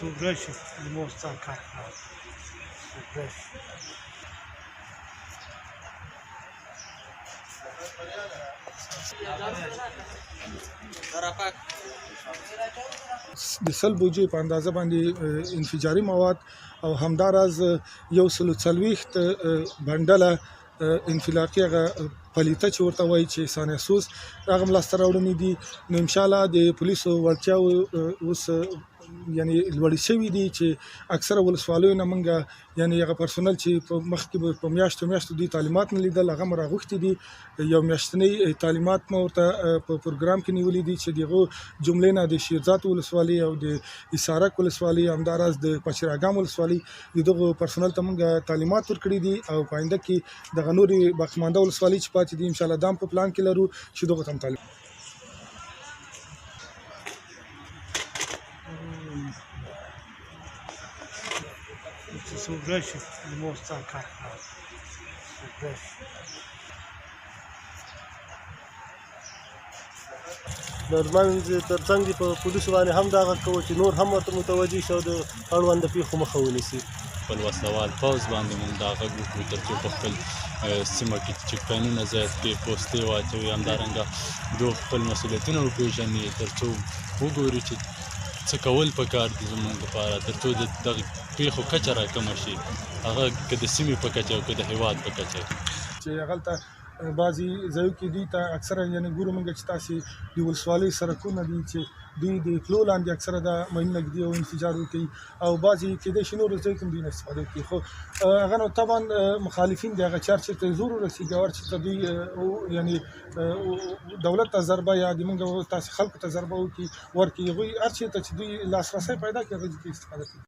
Sugrăși, mosta carta. Sugrăși. د سل بوجۍ په اندازه باندې انفجاري مواد او همداراز 140 بنډله انفلاقي هغه پلیته چې ورته وایي چې سانيه سوز هغه لاسته راوړنې دي. نو انشاءالله د پولیسو وړتیاو اوس یعنی لوړې شوي دي چې اکثره ولسوالیو نه موږ یعنی هغه پرسونل چې په مخکې به په میاشتو دوی تعلیمات نه لیدل هغه مو راغوښتي دي. یو میاشتنی تعلیمات مو ورته په پروګرام کې نیولي دي چې دغه جملې نه د شیرزاد ولسوالي او د اسارک ولسوالي همداراز د پچراګام ولسوالي دغه پرسونل ته موږ تعلیمات ورکړي دي او په آینده کې دغه نورې باقیمانده ولسوالي چې پاتې دي انشاءالله دا په پلان کې لرو چې دغه ته تعلیم Sugrăși, mosta carta. Sugrăși. نورمال ترڅنګ په پولیسو باندې هم دا غږ کوو چې نور هم ورته متوجه شو د اړوند پیښو مخه ونیسي. خپل وسلوال پوځ باندې موږ دا غږ وکړو تر څو په خپل سیمه کې چیک پاینونه زیات کړي، پوستې واچوي، همدارنګه دوی خپل مسؤلیتونه وپېژني تر څو وګوري چې څه کول پکار دي زموږ لپاره تر څو د دغه پیښو کچه راکمه شي، هغه که د سیمې په کچه او که د هېواد په کچه چې هغلته بعضې ځایو کې دوی ته اکثره یعنې ګورو موږ چې تاسې د ولسوالۍ سړکونه دي چې دوی د تلو لاندې اکثره دا ماینونه ږدي او انفجار ورکوي او بعضې کېدای شي نورو ځایو کې هم دوی نه استفاده کوي. خو هغه نو طبعا مخالفین د هغه چار چېرته زور ورسېږي او هر چېرته دوی یعنې دولت ته ضربه یا د موږ تاسې خلکو ته ضربه ورکړي هغوی هر چېرته چې دوی لاسرسی پیدا کړي هغه کې استفاده کوي.